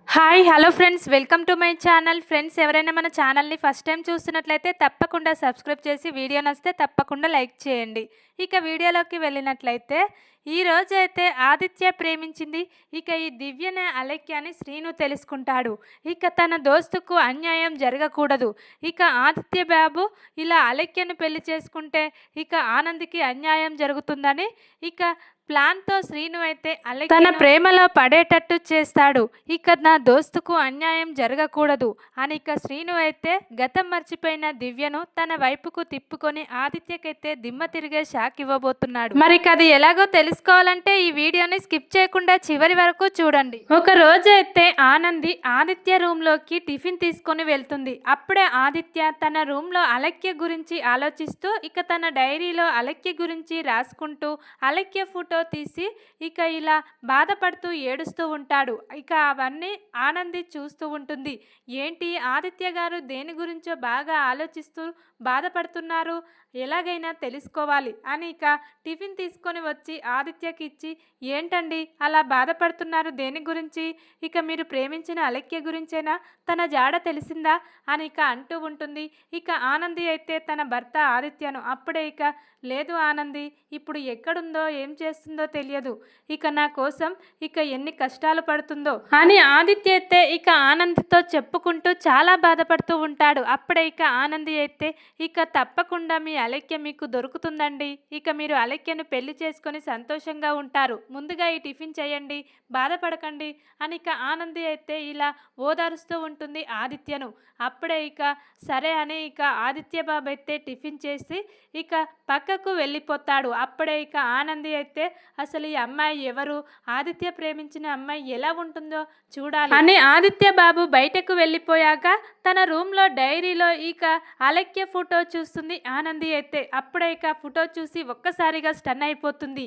Hi hello friends, welcome to my channel. Friends, ఎవరైనా మన ఛానల్ని ఫస్ట్ టైం చూస్తున్నట్లయితే తప్పకుండా సబ్స్క్రైబ్ చేసి వీడియో నచ్చితే తప్పకుండా లైక్ చేయండి. ఇక వీడియోలోకి వెళ్ళినట్లయితే ఈరోజు అయితే ఆదిత్య ప్రేమించింది ఇక ఈ దివ్యనే అలెక్య అని శ్రీను తెలుసుకుంటాడు. ఇక తన దోస్తుకు అన్యాయం జరగకూడదు. ఇక ఆదిత్య బాబు ఇలా అలెక్యను పెళ్లి చేసుకుంటే ఇక ఆనంద్కి అన్యాయం జరుగుతుందని ఇక ప్లాన్తో శ్రీను అయితే తన ప్రేమలో పడేటట్టు చేస్తాడు. ఇక నా దోస్తుకు అన్యాయం జరగకూడదు అని ఇక శ్రీను అయితే గతం మర్చిపోయిన దివ్యను తన వైపుకు తిప్పుకొని ఆదిత్యకైతే దిమ్మ తిరిగే షాక్ ఇవ్వబోతున్నాడు. మరి అది ఎలాగో తెలుసుకోవాలంటే ఈ వీడియోని స్కిప్ చేయకుండా చివరి వరకు చూడండి. ఒక రోజు అయితే ఆనంది ఆదిత్య రూమ్ లోకి టిఫిన్ తీసుకొని వెళ్తుంది. అప్పుడే ఆదిత్య తన రూమ్ లో అలక్య గురించి ఆలోచిస్తూ ఇక తన డైరీలో అలక్య గురించి రాసుకుంటూ అలక్య ఫోటో తీసి ఇక ఇలా బాధపడుతూ ఏడుస్తూ ఉంటాడు. ఇక అవన్నీ ఆనంది చూస్తూ ఉంటుంది. ఏంటి ఆదిత్య గారు దేని గురించో బాగా ఆలోచిస్తూ బాధపడుతున్నారు, ఎలాగైనా తెలుసుకోవాలి అని ఇక టిఫిన్ తీసుకొని వచ్చి ఆదిత్యకి ఇచ్చి, ఏంటండి అలా బాధపడుతున్నారు, దేని గురించి? ఇక మీరు ప్రేమించిన అలక్య గురించేనా, తన జాడ తెలిసిందా అని ఇక అంటూ ఉంటుంది. ఇక ఆనంది అయితే తన భర్త ఆదిత్యను అప్పుడే ఇక, లేదు ఆనంది, ఇప్పుడు ఎక్కడుందో ఏం చేస్తుందో తెలియదు, ఇక నా కోసం ఇక ఎన్ని కష్టాలు పడుతుందో అని ఆదిత్య అయితే ఇక ఆనంద్తో చెప్పుకుంటూ చాలా బాధపడుతూ ఉంటాడు. అప్పుడే ఇక ఆనంది అయితే ఇక తప్పకుండా మీ అలక్య మీకు దొరుకుతుందండి, ఇక మీరు అలక్యను పెళ్లి చేసుకొని సంతోషంగా ఉంటారు, ముందుగా ఈ టిఫిన్ చేయండి, బాధపడకండి అని ఇక ఆనంది అయితే ఇలా ఓదారుస్తూ ఉంటుంది ఆదిత్యను. అప్పుడే ఇక సరే అని ఇక ఆదిత్య బాబు అయితే టిఫిన్ చేసి ఇక పక్కకు వెళ్ళిపోతాడు. అప్పుడే ఇక ఆనంది అయితే అసలు ఈ అమ్మాయి ఎవరు, ఆదిత్య ప్రేమించిన అమ్మాయి ఎలా ఉంటుందో చూడాలి అని ఆదిత్య బాబు బయటకు వెళ్ళిపోయాక తన రూమ్లో డైరీలో ఇక అలక్య ఫోటో చూస్తుంది ఆనంది అయితే. అప్పుడే ఇక ఫోటో చూసి ఒక్కసారిగా స్టన్ అయిపోతుంది.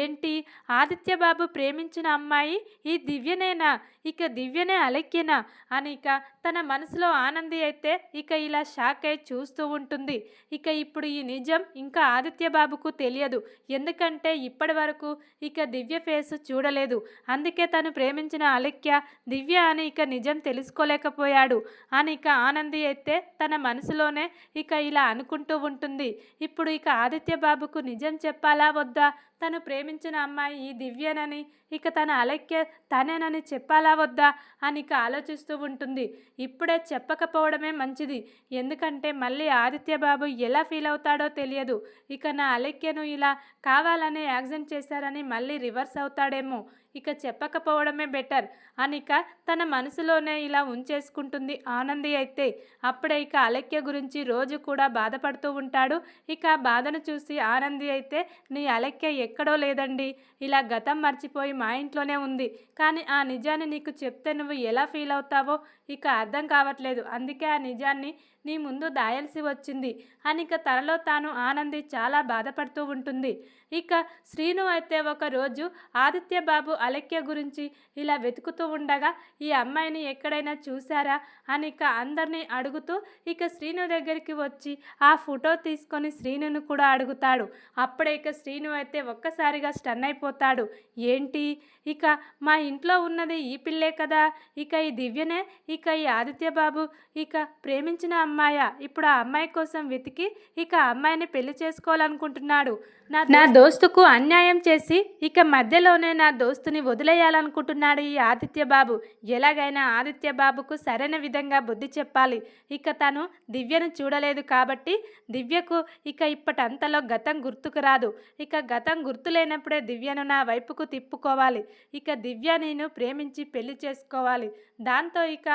ఏంటి ఆదిత్య బాబు ప్రేమించిన అమ్మాయి ఈ దివ్యనేనా, ఇక దివ్యనే అలక్యనా అని ఇక తన మనసులో ఆనంది అయితే ఇక ఇలా షాక్ అయి చూస్తూ ఉంటుంది. ఇక ఇప్పుడు ఈ నిజం ఇంకా ఆదిత్య బాబుకు తెలియదు, ఎందుకంటే ఇప్పటి వరకు ఇక దివ్య ఫేస్ చూడలేదు, అందుకే తను ప్రేమించిన అలక్య దివ్య అని ఇక నిజం తెలుసుకోలేకపోయాడు అని ఇక ఆనంది అయితే తన మనసులోనే ఇక ఇలా అనుకుంటూ ఉంటుంది. ఇప్పుడు ఇక ఆదిత్య బాబుకు నిజం చెప్పాలా వద్దా, తను ప్రేమించిన అమ్మాయి ఈ దివ్యనని ఇక తన అలక్య తనేనని చెప్పాలా వద్దా అని ఇక ఆలోచిస్తూ ఉంటుంది. ఇప్పుడే చెప్పకపోవడమే మంచిది, ఎందుకంటే మళ్ళీ ఆదిత్య బాబు ఎలా ఫీల్ అవుతాడో తెలియదు, ఇక నా అలక్యను ఇలా కావాలనే యాక్సిడెంట్ చేశారని మళ్ళీ రివర్స్ అవుతాడేమో, ఇక చెప్పకపోవడమే బెటర్ అనిక తన మనసులోనే ఇలా ఉంచేసుకుంటుంది ఆనంది అయితే. అప్పుడే ఇక అలక్య గురించి రోజు కూడా బాధపడుతూ ఉంటాడు. ఇక బాధను చూసి ఆనంది అయితే, నీ అలక్య ఎక్కడో లేదండి, ఇలా గతం మర్చిపోయి మా ఇంట్లోనే ఉంది, కానీ ఆ నిజాన్ని నీకు చెప్తే నువ్వు ఎలా ఫీల్ అవుతావో ఇక అర్థం కావట్లేదు, అందుకే ఆ నిజాన్ని నీ ముందు దాయాల్సి వచ్చింది అని ఇక తనలో తాను ఆనంది చాలా బాధపడుతూ ఉంటుంది. ఇక శ్రీను అయితే ఒకరోజు ఆదిత్య బాబు అలక్య గురించి ఇలా వెతుకుతూ ఉండగా ఈ అమ్మాయిని ఎక్కడైనా చూసారా అని ఇక అందరినీ అడుగుతూ ఇక శ్రీను దగ్గరికి వచ్చి ఆ ఫోటో తీసుకొని శ్రీనును కూడా అడుగుతాడు. అప్పుడే ఇక శ్రీను అయితే ఒక్కసారిగా స్టన్ అయిపోతాడు. ఏంటి, ఇక మా ఇంట్లో ఉన్నది ఈ పిల్లే కదా, ఇక ఈ దివ్యనే, ఇక ఈ ఆదిత్య బాబు ఇక ప్రేమించిన అమ్మాయ, ఇప్పుడు ఆ అమ్మాయి కోసం వెతికి ఇక అమ్మాయిని పెళ్లి చేసుకోవాలనుకుంటున్నాడు. నా దోస్తుకు అన్యాయం చేసి ఇక మధ్యలోనే నా దోస్తుని వదిలేయాలనుకుంటున్నాడు ఈ ఆదిత్య బాబు. ఎలాగైనా ఆదిత్య బాబుకు సరైన విధంగా బుద్ధి చెప్పాలి. ఇక తను దివ్యను చూడలేదు కాబట్టి దివ్యకు ఇక ఇప్పటంతలో గతం గుర్తుకు రాదు. ఇక గతం గుర్తు లేనప్పుడే దివ్యను నా వైపుకు తిప్పుకోవాలి. ఇక దివ్య నేను ప్రేమించి పెళ్లి చేసుకోవాలి. దాంతో ఇక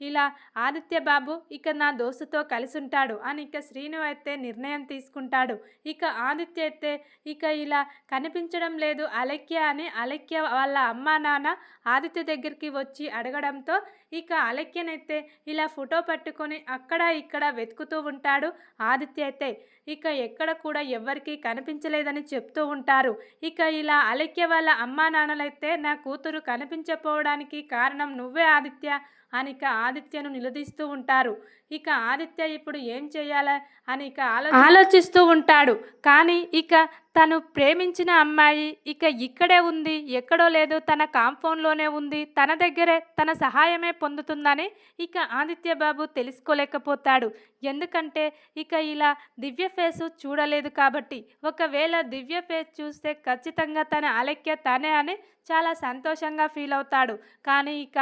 ఇలా ఆదిత్య బాబు ఇక నా దోస్తుతో కలిసి ఉంటాడు అని ఇక శ్రీను అయితే నిర్ణయం తీసుకుంటాడు. ఇక ఆదిత్య అయితే ఇక ఇలా కనిపించడం లేదు అలక్య అని అలక్య వాళ్ళ అమ్మా నాన్న ఆదిత్య దగ్గరికి వచ్చి అడగడంతో ఇక అలక్యనైతే ఇలా ఫోటో పట్టుకొని అక్కడ ఇక్కడ వెతుకుతూ ఉంటాడు ఆదిత్య అయితే. ఇక ఎక్కడ కూడా ఎవ్వరికీ కనిపించలేదని చెప్తూ ఉంటారు. ఇక ఇలా అలక్య వాళ్ళ అమ్మా నాన్నలైతే, నా కూతురు కనిపించకపోవడానికి కారణం నువ్వే ఆదిత్య అని ఇక ఆదిత్యను నిలదీస్తూ ఉంటారు. ఇక ఆదిత్య ఇప్పుడు ఏం చేయాలా అని ఇక ఆలోచిస్తూ ఉంటాడు. కానీ ఇక తను ప్రేమించిన అమ్మాయి ఇక ఇక్కడే ఉంది, ఎక్కడో లేదు, తన కాంపౌండ్లోనే ఉంది, తన దగ్గరే తన సహాయమే పొందుతుందని ఇక ఆదిత్య బాబు తెలుసుకోలేకపోతాడు. ఎందుకంటే ఇక ఇలా దివ్య ఫేసు చూడలేదు కాబట్టి. ఒకవేళ దివ్య ఫేస్ చూస్తే ఖచ్చితంగా తన అలెక్య తనే అని చాలా సంతోషంగా ఫీల్ అవుతాడు. కానీ ఇక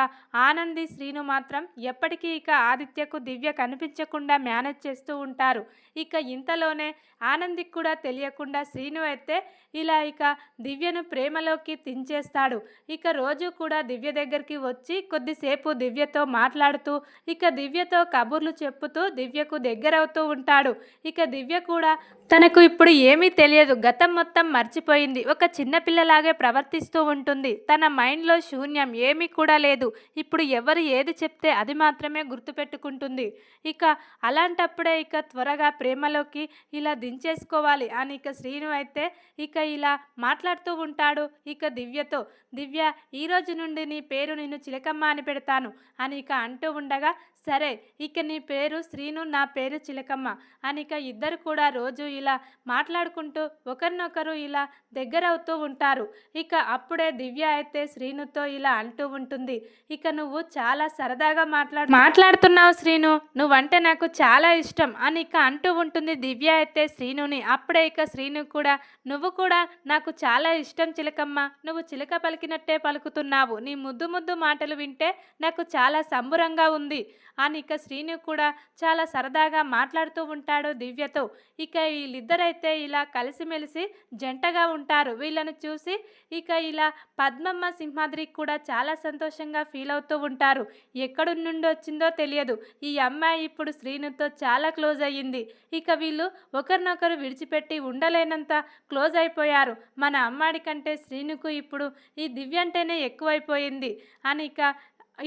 ఆనంది శ్రీను మాత్రం ఎప్పటికీ ఇక ఆదిత్యకు దివ్య కనిపించకుండా మేనేజ్ చేస్తూ ఉంటారు. ఇక ఇంతలోనే ఆనందికి కూడా తెలియకుండా శ్రీను అయితే ఇలా ఇక దివ్యను ప్రేమలోకి దించేస్తాడు. ఇక రోజు కూడా దివ్య దగ్గరికి వచ్చి కొద్దిసేపు దివ్యతో మాట్లాడుతూ ఇక దివ్యతో కబుర్లు చెప్పుతూ దివ్యకు దగ్గరవుతూ ఉంటాడు. ఇక దివ్య కూడా తనకు ఇప్పుడు ఏమీ తెలియదు, గతం మొత్తం మర్చిపోయింది, ఒక చిన్నపిల్లలాగే ప్రవర్తిస్తూ ఉంటుంది. తన మైండ్లో శూన్యం, ఏమీ కూడా లేదు. ఇప్పుడు ఎవరు ఏది చెప్తే అది మాత్రమే గుర్తుపెట్టుకుంటుంది. ఇక అలాంటప్పుడే ఇక త్వరగా ప్రేమలోకి ఇలా దించేసుకోవాలి అని ఇక శ్రీను అయితే ఇక ఇలా మాట్లాడుతూ ఉంటాడు ఇక దివ్యతో. దివ్య, ఈరోజు నుండి నీ పేరు నేను చిలకమ్మ అని పెడతాను అని ఇక అంటూ ఉండగా, సరే ఇక నీ పేరు శ్రీను, నా పేరు చిలకమ్మ అని ఇక ఇద్దరు కూడా రోజు ఇలా మాట్లాడుకుంటూ ఒకరినొకరు ఇలా దగ్గరవుతూ ఉంటారు. ఇక అప్పుడే దివ్య అయితే శ్రీనుతో ఇలా అంటూ ఉంటుంది, ఇక నువ్వు చాలా సరదాగా మాట్లాడుతున్నావు శ్రీను, నువ్వంటే నాకు చాలా ఇష్టం అని ఇక అంటూ ఉంటుంది దివ్య అయితే శ్రీనుని. అప్పుడే ఇక శ్రీను కూడా, నువ్వు కూడా నాకు చాలా ఇష్టం చిలకమ్మ, నువ్వు చిలక పలికినట్టే పలుకుతున్నావు, నీ ముద్దు ముద్దు మాటలు వింటే నాకు చాలా సంబురంగా ఉంది అని ఇక శ్రీను కూడా చాలా సరదాగా మాట్లాడుతూ ఉంటాడు దివ్యతో. ఇక వీళ్ళిద్దరైతే ఇలా కలిసిమెలిసి జంటగా ఉంటారు. వీళ్ళను చూసి ఇక ఇలా పద్మమ్మ సింహాద్రికి కూడా చాలా సంతోషంగా ఫీల్ అవుతూ ఉంటారు. ఎక్కడి నుండి వచ్చిందో తెలియదు, ఈ అమ్మాయి ఇప్పుడు శ్రీనుతో చాలా క్లోజ్ అయ్యింది. ఇక వీళ్ళు ఒకరినొకరు విడిచిపెట్టి ఉండలేనంత క్లోజ్ అయిపోయారు. మన అమ్మాడి కంటే శ్రీనుకు ఇప్పుడు ఈ దివ్య అంటేనే ఎక్కువైపోయింది అని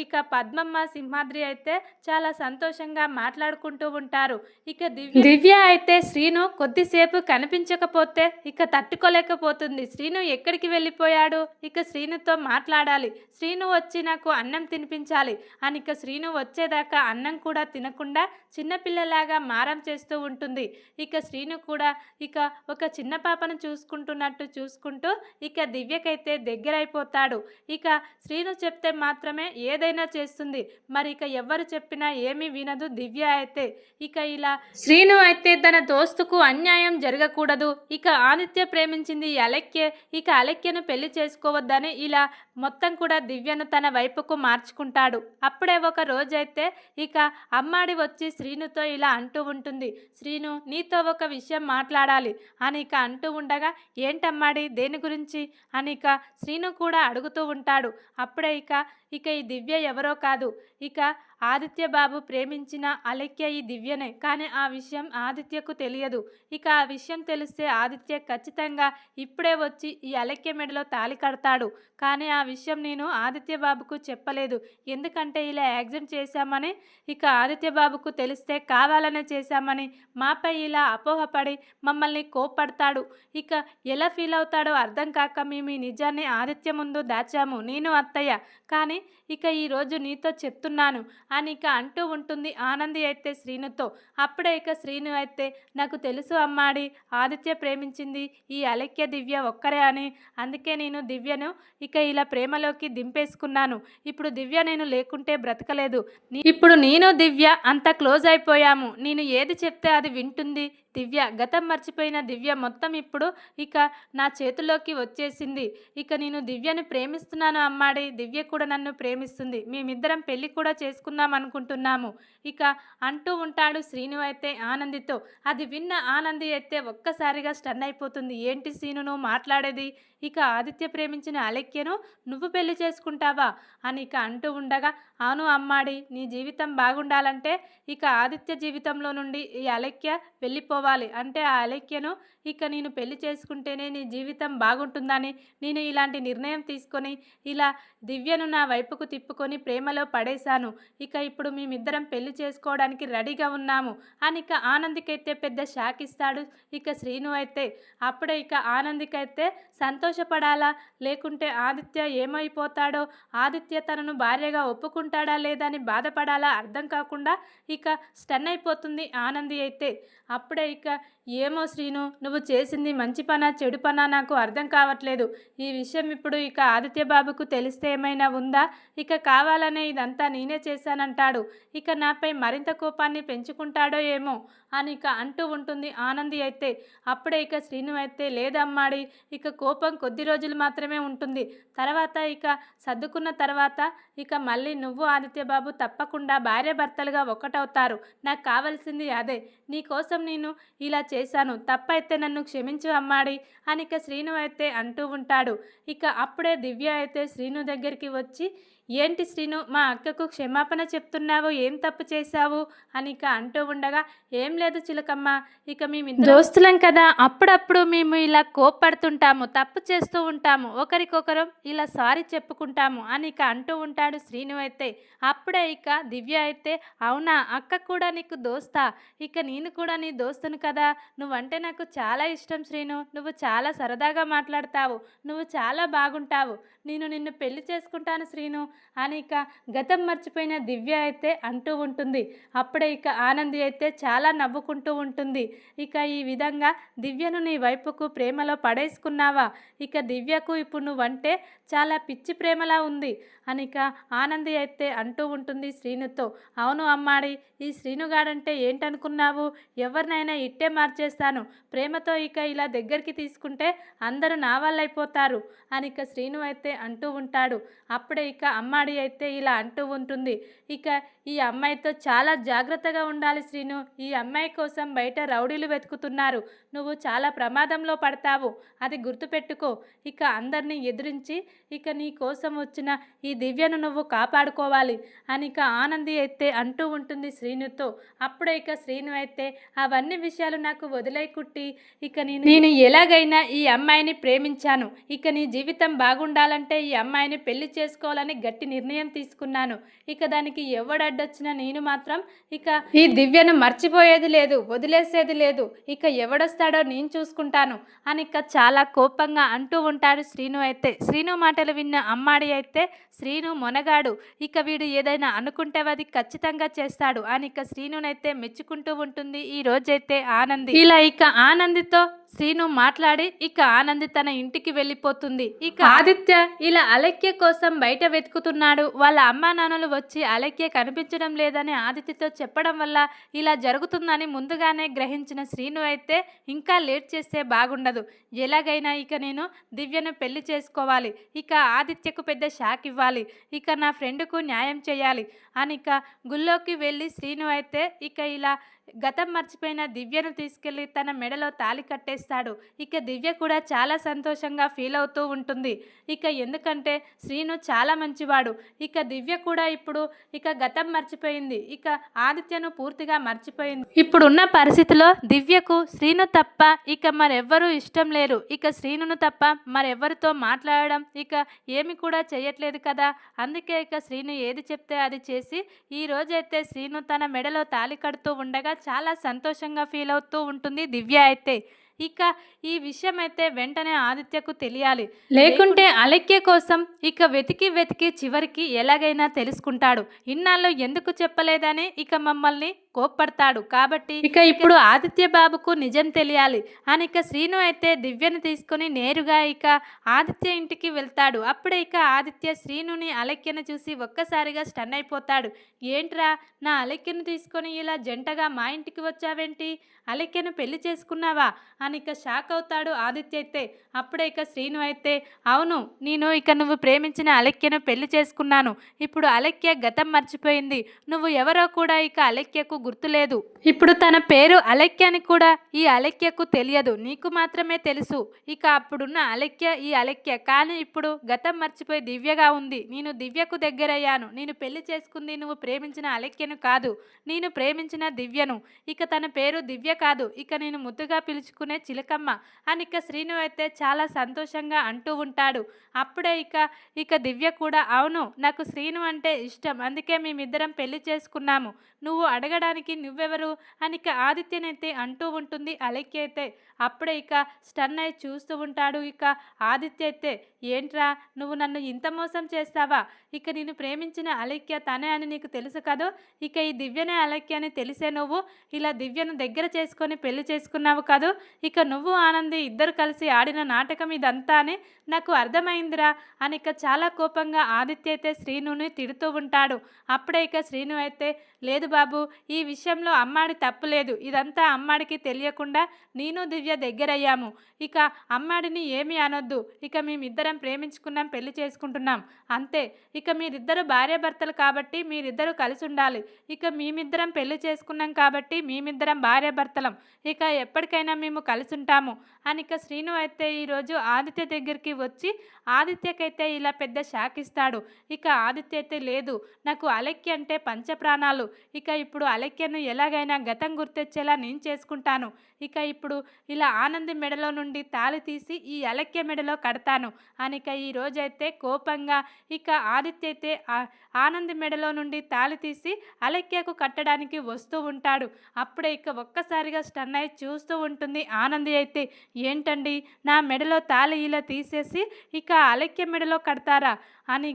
ఇక పద్మమ్మ సింహాద్రి అయితే చాలా సంతోషంగా మాట్లాడుకుంటూ ఉంటారు. ఇక దివ్య అయితే శ్రీను కొద్దిసేపు కనిపించకపోతే ఇక తట్టుకోలేకపోతుంది. శ్రీను ఎక్కడికి వెళ్ళిపోయాడు, ఇక శ్రీనుతో మాట్లాడాలి, శ్రీను వచ్చి నాకు అన్నం తినిపించాలి అని ఇక శ్రీను వచ్చేదాకా అన్నం కూడా తినకుండా చిన్నపిల్లలాగా మారం చేస్తూ ఉంటుంది. ఇక శ్రీను కూడా ఇక ఒక చిన్న పాపను చూసుకుంటున్నట్టు చూసుకుంటూ ఇక దివ్యకైతే దగ్గరైపోతాడు. ఇక శ్రీను చెప్తే మాత్రమే ఏదైనా చేస్తుంది, మరి ఇక ఎవరు చెప్పినా ఏమీ వినదు దివ్య అయితే. ఇక ఇలా శ్రీను అయితే తన దోస్తుకు అన్యాయం జరగకూడదు, ఇక ఆదిత్య ప్రేమించింది అలెక్యే, ఇక అలెక్యను పెళ్లి చేసుకోవద్దని ఇలా మొత్తం కూడా దివ్యను తన వైపుకు మార్చుకుంటాడు. అప్పుడే ఒక రోజైతే ఇక అమ్మాడి వచ్చి శ్రీనుతో ఇలా అంటూ ఉంటుంది, శ్రీను నీతో ఒక విషయం మాట్లాడాలి అని ఇక అంటూ ఉండగా, ఏంటమ్మాడి, దేని గురించి అని ఇక శ్రీను కూడా అడుగుతూ ఉంటాడు. అప్పుడే ఇక ఈ దివ్య ఎవరో కాదు, ఇక ఆదిత్య బాబు ప్రేమించిన అలెక్య ఈ దివ్యనే. కానీ ఆ విషయం ఆదిత్యకు తెలియదు. ఇక ఆ విషయం తెలిస్తే ఆదిత్య ఖచ్చితంగా ఇప్పుడే వచ్చి ఈ అలెక్య మెడలో తాళి కడతాడు. కానీ ఆ విషయం నేను ఆదిత్య బాబుకు చెప్పలేదు, ఎందుకంటే ఇలా యాక్సిడెంట్ చేశామని ఇక ఆదిత్య బాబుకు తెలిస్తే కావాలనే చేశామని మాపై ఇలా అపోహపడి మమ్మల్ని కోప్పడతాడు. ఇక ఎలా ఫీల్ అవుతాడో అర్థం కాక మేము ఈ నిజాన్ని ఆదిత్య ముందు దాచాము, నేను అత్తయ్య. కానీ ఇక ఈరోజు నీతో చెప్తున్నాను అని ఇక అంటూ ఉంటుంది ఆనంది అయితే శ్రీనుతో. అప్పుడే ఇక శ్రీను అయితే, నాకు తెలుసు అమ్మాడి, ఆదిత్య ప్రేమించింది ఈ అలెక్య దివ్య ఒక్కరే అని, అందుకే నేను దివ్యను ఇక ఇలా ప్రేమలోకి దింపేసుకున్నాను. ఇప్పుడు దివ్య నేను లేకుంటే బ్రతకలేదు. ఇప్పుడు నేను దివ్య అంత క్లోజ్ అయిపోయాము, నేను ఏది చెప్తే అది వింటుంది దివ్య. గతం మర్చిపోయిన దివ్య మొత్తం ఇప్పుడు ఇక నా చేతిలోకి వచ్చేసింది. ఇక నేను దివ్యని ప్రేమిస్తున్నాను అమ్మాడి, దివ్య కూడా నన్ను ప్రేమిస్తుంది, మేమిద్దరం పెళ్లి కూడా చేసుకుందాం అనుకుంటున్నాము ఇక అంటూ ఉంటాడు శ్రీను అయితే ఆనందితో. అది విన్న ఆనంది అయితే ఒక్కసారిగా స్టన్ అయిపోతుంది. ఏంటి శ్రీను నువ్వు మాట్లాడేది, ఇక ఆదిత్య ప్రేమించిన అలెక్యను నువ్వు పెళ్లి చేసుకుంటావా అని ఇక అంటూ ఉండగా, అవును అమ్మాడి, నీ జీవితం బాగుండాలంటే ఇక ఆదిత్య జీవితంలో నుండి ఈ అలెక్య వెళ్ళిపోవాలి చేసుకోవాలి. అంటే ఆ అలెక్యను ఇక నేను పెళ్లి చేసుకుంటేనే నీ జీవితం బాగుంటుందని నేను ఇలాంటి నిర్ణయం తీసుకొని ఇలా దివ్యను నా వైపుకు తిప్పుకొని ప్రేమలో పడేశాను. ఇక ఇప్పుడు మేమిద్దరం పెళ్లి చేసుకోవడానికి రెడీగా ఉన్నాము అని ఇక ఆనందికైతే పెద్ద షాక్ ఇస్తాడు ఇక శ్రీను అయితే. అప్పుడే ఇక ఆనందికైతే సంతోషపడాలా లేకుంటే ఆదిత్య ఏమైపోతాడో, ఆదిత్య తనను భార్యగా ఒప్పుకుంటాడా లేదా అని బాధపడాలా అర్థం కాకుండా ఇక స్టన్ అయిపోతుంది ఆనంది అయితే. అప్పుడే ఇక ఏమో శ్రీను, నువ్వు చేసింది మంచి పనా చెడు పనా నాకు అర్థం కావట్లేదు. ఈ విషయం ఇప్పుడు ఇక ఆదిత్య బాబుకు తెలిస్తే ఏమైనా ఉందా? ఇక కావాలనే ఇదంతా నేనే చేశానంటాడు. ఇక నాపై మరింత కోపాన్ని పెంచుకుంటాడో ఏమో అని ఇక అంటూ ఉంటుంది ఆనంది అయితే. అప్పుడే ఇక శ్రీను అయితే లేదమ్మాడి, ఇక కోపం కొద్ది రోజులు మాత్రమే ఉంటుంది. తర్వాత ఇక సర్దుకున్న తర్వాత ఇక మళ్ళీ నువ్వు ఆదిత్య బాబు తప్పకుండా భార్యాభర్తలుగా ఒకటవుతారు. నాకు కావాల్సింది అదే. నీకోసం నేను ఇలా చేశాను, తప్పైతే నన్ను క్షమించు అమ్మాడి అని ఇక శ్రీను అయితే అంటూ ఉంటాడు. ఇక అప్పుడే దివ్య అయితే శ్రీను దగ్గరికి వచ్చి, ఏంటి శ్రీను, మా అక్కకు క్షమాపణ చెప్తున్నావు, ఏం తప్పు చేశావు అని ఇక అంటూ ఉండగా, ఏం లేదు చిలకమ్మ, ఇక మేము దోస్తులం కదా, అప్పుడప్పుడు మేము ఇలా కోప్పడుతుంటాము, తప్పు చేస్తూ ఉంటాము, ఒకరికొకరం ఇలా సారీ చెప్పుకుంటాము అని ఇక అంటూ ఉంటాడు శ్రీను అయితే. అప్పుడే ఇక దివ్య అయితే, అవునా అక్క కూడా నీకు దోస్తా, ఇక నేను కూడా నీ దోస్తును కదా, నువ్వంటే నాకు చాలా ఇష్టం శ్రీను, నువ్వు చాలా సరదాగా మాట్లాడతావు, నువ్వు చాలా బాగుంటావు, నేను నిన్ను పెళ్లి చేసుకుంటాను శ్రీను అని ఇక గతం మర్చిపోయిన దివ్య అయితే అంటూ ఉంటుంది. అప్పుడే ఇక ఆనంది అయితే చాలా నవ్వుకుంటూ ఉంటుంది. ఇక ఈ విధంగా దివ్యను నీ వైపుకు ప్రేమలో పడేసుకున్నావా, ఇక దివ్యకు ఇప్పుడు నువ్వంటే చాలా పిచ్చి ప్రేమలా ఉంది అని ఇక ఆనంది అయితే అంటూ ఉంటుంది శ్రీనుతో. అవును అమ్మాడి, ఈ శ్రీనుగాడంటే ఏంటనుకున్నావు, ఎవరినైనా ఇట్టే మార్చేస్తాను, ప్రేమతో ఇక ఇలా దగ్గరికి తీసుకుంటే అందరూ నా వాళ్ళైపోతారు అని ఇక శ్రీను అయితే అంటూ ఉంటాడు. అప్పుడే ఇక అమ్మాడి అయితే ఇలా అంటూ ఉంటుంది, ఇక ఈ అమ్మాయితో చాలా జాగ్రత్తగా ఉండాలి శ్రీను, ఈ అమ్మాయి కోసం బయట రౌడీలు వెతుకుతున్నారు, నువ్వు చాలా ప్రమాదంలో పడతావు, అది గుర్తుపెట్టుకో, ఇక అందరినీ ఎదిరించి ఇక నీ కోసం వచ్చిన ఈ దివ్యను నువ్వు కాపాడుకోవాలి అని ఇక ఆనంది అయితే అంటూ ఉంటుంది శ్రీనుతో. అప్పుడే ఇక శ్రీను అయితే, అవన్నీ విషయాలు నాకు వదిలే కుట్టి, ఇక నేను ఎలాగైనా ఈ అమ్మాయిని ప్రేమించాను, ఇక నీ జీవితం బాగుండాలంటే ఈ అమ్మాయిని పెళ్లి చేసుకోవాలని గట్టి నిర్ణయం తీసుకున్నాను, ఇక దానికి ఎవడడ్డొచ్చినా నేను మాత్రం ఇక ఈ దివ్యను మర్చిపోయేది లేదు, వదిలేసేది లేదు, ఇక ఎవడొస్తాడో నేను చూసుకుంటాను అని ఇక చాలా కోపంగా అంటూ ఉంటాడు శ్రీను అయితే. శ్రీను మాటలు విన్న అమ్మాడి అయితే, శ్రీను మొనగాడు, ఇక వీడు ఏదైనా అనుకుంటే అది ఖచ్చితంగా చేస్తాడు అని ఇక శ్రీనునైతే మెచ్చుకుంటూ ఉంటుంది ఈ రోజైతే ఆనంది. ఇలా ఇక ఆనందితో శ్రీను మాట్లాడి ఇక ఆనంది తన ఇంటికి వెళ్ళిపోతుంది. ఇక ఆదిత్య ఇలా అలక్య కోసం బయట వెతుకుతున్నాడు, వాళ్ళ అమ్మా నాన్నలు వచ్చి అలక్య కనిపించడం లేదని ఆదిత్యతో చెప్పడం వల్ల ఇలా జరుగుతుందని ముందుగానే గ్రహించిన శ్రీను అయితే ఇంకా లేట్ చేస్తే బాగుండదు, ఎలాగైనా ఇక నేను దివ్యను పెళ్లి చేసుకోవాలి, ఇక ఆదిత్యకు పెద్ద షాక్ ఇవ్వాలి, ఇక నా ఫ్రెండ్కు న్యాయం చేయాలి అని ఇక గుళ్ళోకి వెళ్ళి శ్రీను అయితే ఇక ఇలా గతం మర్చిపోయిన దివ్యను తీసుకెళ్ళి తన మెడలో తాళి కట్టేస్తాడు. ఇక దివ్య కూడా చాలా సంతోషంగా ఫీల్ అవుతూ ఉంటుంది. ఇక ఎందుకంటే శ్రీను చాలా మంచివాడు, ఇక దివ్య కూడా ఇప్పుడు ఇక గతం మర్చిపోయింది, ఇక ఆదిత్యను పూర్తిగా మర్చిపోయింది. ఇప్పుడున్న పరిస్థితిలో దివ్యకు శ్రీను తప్ప ఇక మరెవ్వరూ ఇష్టం లేరు, ఇక శ్రీనును తప్ప మరెవ్వరితో మాట్లాడడం ఇక ఏమి కూడా చేయట్లేదు కదా, అందుకే ఇక శ్రీను ఏది చెప్తే అది చేసి ఈ రోజైతే శ్రీను తన మెడలో తాళి కడుతూ ఉండగా చాలా సంతోషంగా ఫీల్ అవుతూ ఉంటుంది దివ్య అయితే. ఇక ఈ విషయం అయితే వెంటనే ఆదిత్యకు తెలియాలి, లేకుంటే అలక్య కోసం ఇక వెతికి వెతికి చివరికి ఎలాగైనా తెలుసుకుంటాడు, ఇన్నాళ్ళు ఎందుకు చెప్పలేదని ఇక మమ్మల్ని కోప్పడతాడు, కాబట్టి ఇక ఇప్పుడు ఆదిత్య బాబుకు నిజం తెలియాలి అని ఇక శ్రీను అయితే దివ్యను తీసుకుని నేరుగా ఇక ఆదిత్య ఇంటికి వెళ్తాడు. అప్పుడే ఇక ఆదిత్య శ్రీనుని అలక్యను చూసి ఒక్కసారిగా స్టన్ అయిపోతాడు. ఏంట్రా, నా అలక్యను తీసుకొని ఇలా జంటగా మా ఇంటికి వచ్చావేంటి, అలక్యను పెళ్లి చేసుకున్నావా అని ఇక షాక్ అవుతాడు ఆదిత్య అయితే. అప్పుడే ఇక శ్రీను అయితే, అవును, నేను ఇక నువ్వు ప్రేమించిన అలక్యను పెళ్లి చేసుకున్నాను, ఇప్పుడు అలక్య గతం మర్చిపోయింది, నువ్వు ఎవరో కూడా ఇక అలక్యకు గుర్తులేదు. ఇప్పుడు తన పేరు అలెక్య అని కూడా ఈ అలెక్యకు తెలియదు, నీకు మాత్రమే తెలుసు. ఇక అప్పుడున్న అలెక్య ఈ అలెక్య, కానీ ఇప్పుడు గతం మర్చిపోయి దివ్యగా ఉంది. నేను దివ్యకు దగ్గరయ్యాను. నేను పెళ్లి చేసుకుంది నువ్వు ప్రేమించిన అలెక్యను కాదు, నేను ప్రేమించిన దివ్యను. ఇక తన పేరు దివ్య కాదు, ఇక నేను ముద్దుగా పిలుచుకునే చిలకమ్మ అని ఇక శ్రీను అయితే చాలా సంతోషంగా అంటూ ఉంటాడు. అప్పుడే ఇక దివ్య కూడా, అవును నాకు శ్రీను అంటే ఇష్టం, అందుకే మేమిద్దరం పెళ్లి చేసుకున్నాము, నువ్వు అడగడానికి నువ్వెవరు అని ఇక ఆదిత్యనైతే అంటూ ఉంటుంది అలెక్య అయితే. అప్పుడే స్టన్ అయి చూస్తూ ఉంటాడు ఆదిత్య అయితే. ఏంట్రా నువ్వు నన్ను ఇంత మోసం చేస్తావా? ఇక నేను ప్రేమించిన అలెక్య తనే అని నీకు తెలుసు కదా, ఇక ఈ దివ్యనే అలెక్య అని తెలిసే నువ్వు ఇలా దివ్యను దగ్గర చేసుకొని పెళ్లి చేసుకున్నావు కాదు. ఇక నువ్వు ఆనంది ఇద్దరు కలిసి ఆడిన నాటకం ఇదంతా అని నాకు అర్థమైందిరా అని చాలా కోపంగా ఆదిత్య అయితే శ్రీనుని తిడుతూ ఉంటాడు. అప్పుడే శ్రీను అయితే, లేదు బాబు, ఈ విషయంలో అమ్మాడి తప్పు లేదు, ఇదంతా అమ్మాడికి తెలియకుండా నేను దివ్య దగ్గరయ్యాము. ఇక అమ్మాడిని ఏమీ అనొద్దు, ఇక మేమిద్దరం ప్రేమించుకున్నాం, పెళ్లి చేసుకుంటున్నాం అంతే. ఇక మీరిద్దరు భార్యాభర్తలు కాబట్టి మీరిద్దరూ కలిసి ఉండాలి. ఇక మేమిద్దరం పెళ్లి చేసుకున్నాం కాబట్టి మేమిద్దరం భార్యాభర్తలం, ఇక ఎప్పటికైనా మేము కలిసి ఉంటాము అని శ్రీను అయితే ఈరోజు ఆదిత్య దగ్గరికి వచ్చి ఆదిత్యకైతే ఇలా పెద్ద షాక్ ఇస్తాడు. ఇక ఆదిత్య అయితే, లేదు నాకు అలెక్య అంటే పంచప్రాణాలు, ఇక ఇప్పుడు అలెక్యను ఎలాగైనా గతం గుర్తొచ్చేలా నేను చేసుకుంటాను. ఇక ఇప్పుడు ఇలా ఆనంది మెడలో నుండి తాళి తీసి ఈ అలెక్య మెడలో కడతాను అని ఈ రోజైతే కోపంగా ఆదిత్య అయితే ఆనంది మెడలో నుండి తాళి తీసి అలెక్యకు కట్టడానికి వస్తూ ఉంటాడు. అప్పుడే ఒక్కసారిగా స్టన్ అయి చూస్తూ ఉంటుంది ఆనంది అయితే. ఏంటండి, నా మెడలో తాళి ఇలా తీసేసి అలెక్య మెడలో కడతారా అని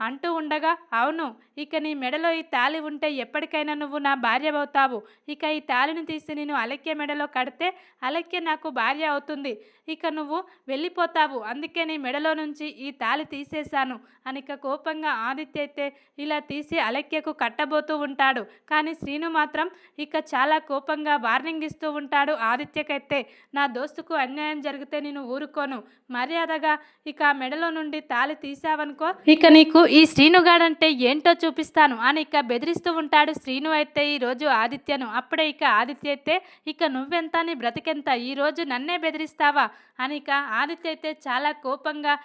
అంటూ ఉండగా, అవును, ఇక నీ మెడలో ఈ తాళి ఉంటే ఎప్పటికైనా నువ్వు నా భార్య అవుతావు. ఇక ఈ తాళిని తీసి నేను అలెక్య మెడలో కడితే అలెక్య నాకు భార్య అవుతుంది, ఇక నువ్వు వెళ్ళిపోతావు, అందుకే నీ మెడలో నుంచి ఈ తాళి తీసేశాను అని కోపంగా ఆదిత్య అయితే ఇలా తీసి అలెక్యకు కట్టబోతూ ఉంటాడు. కానీ శ్రీను మాత్రం చాలా కోపంగా వార్నింగ్ ఇస్తూ ఉంటాడు ఆదిత్యకైతే. నా దోస్తుకు అన్యాయం జరిగితే నేను ఊరుకోను, మర్యాదగా మెడలో నుండి తాళి తీసావనుకో, ఇక నీకు ఈ శ్రీనుగాడంటే ఏంటో చూపిస్తాను అని బెదిరిస్తూ ఉంటాడు శ్రీను అయితే ఈరోజు ఆదిత్యను. అప్పుడే ఆదిత్య అయితే, నువ్వెంత నీ బ్రతికెంత, ఈరోజు నన్నే బెదిరిస్తావా అని ఆదిత్య అయితే చాలా కోపంగా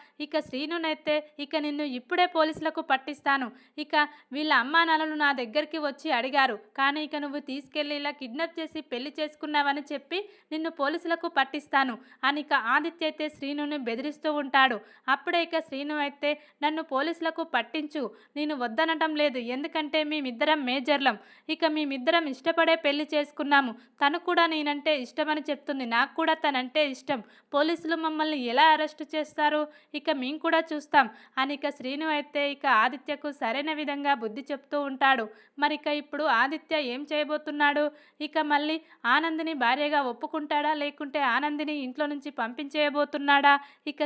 శ్రీనునైతే, నిన్ను ఇప్పుడే పోలీసులకు పట్టిస్తాను, వీళ్ళ అమ్మా నాన్నలు నా దగ్గరికి వచ్చి అడిగారు, కానీ నువ్వు తీసుకెళ్ళి ఇలా కిడ్నాప్ చేసి పెళ్లి చేసుకున్నావని చెప్పి నిన్ను పోలీసులకు పట్టిస్తాను అని ఆదిత్య అయితే శ్రీనుని బెదిరిస్తూ ఉంటాడు. అప్పుడే శ్రీను అయితే, నన్ను పోలీసులకు పట్టించు, నేను వద్దనటం లేదు, ఎందుకంటే మేమిద్దరం మేజర్లం, మేమిద్దరం ఇష్టపడే పెళ్లి చేసుకున్నాము, తను కూడా నేనంటే ఇష్టమని చెప్తుంది, నాకు కూడా తనంటే ఇష్టం, పోలీసులు మమ్మల్ని ఎలా అరెస్టు చేస్తారు మేము కూడా చూస్తాం అని శ్రీను అయితే ఆదిత్యకు సరైన విధంగా బుద్ధి చెప్తూ ఉంటాడు. మరి ఇప్పుడు ఆదిత్య ఏం చేయబోతున్నాడు? మళ్ళీ ఆనందిని భార్యగా ఒప్పుకుంటాడా, లేకుంటే ఆనందిని ఇంట్లో నుంచి పంపించేయబోతున్నాడా?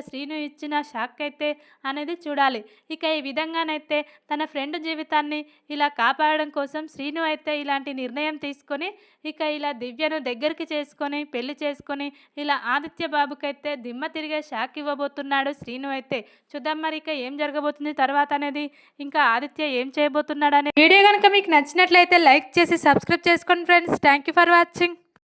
శ్రీను ఇచ్చిన షాక్ అయితే అనేది చూడాలి. ఈ విధంగానైతే తన ఫ్రెండ్ జీవితాన్ని ఇలా కాపాడడం కోసం శ్రీను అయితే ఇలాంటి నిర్ణయం తీసుకొని ఇలా దివ్యను దగ్గరికి చేసుకొని పెళ్లి చేసుకొని ఇలా ఆదిత్య బాబుకైతే దిమ్మ తిరిగే షాక్ ఇవ్వబోతున్నాడు శ్రీను అయితే. చూద్దాం మరి ఏం జరగబోతుంది తర్వాత అనేది, ఇంకా ఆదిత్య ఏం చేయబోతున్నాడు అనే వీడియో కనుక మీకు నచ్చినట్లయితే లైక్ చేసి సబ్స్క్రైబ్ చేసుకోండి friends. Thank you for watching.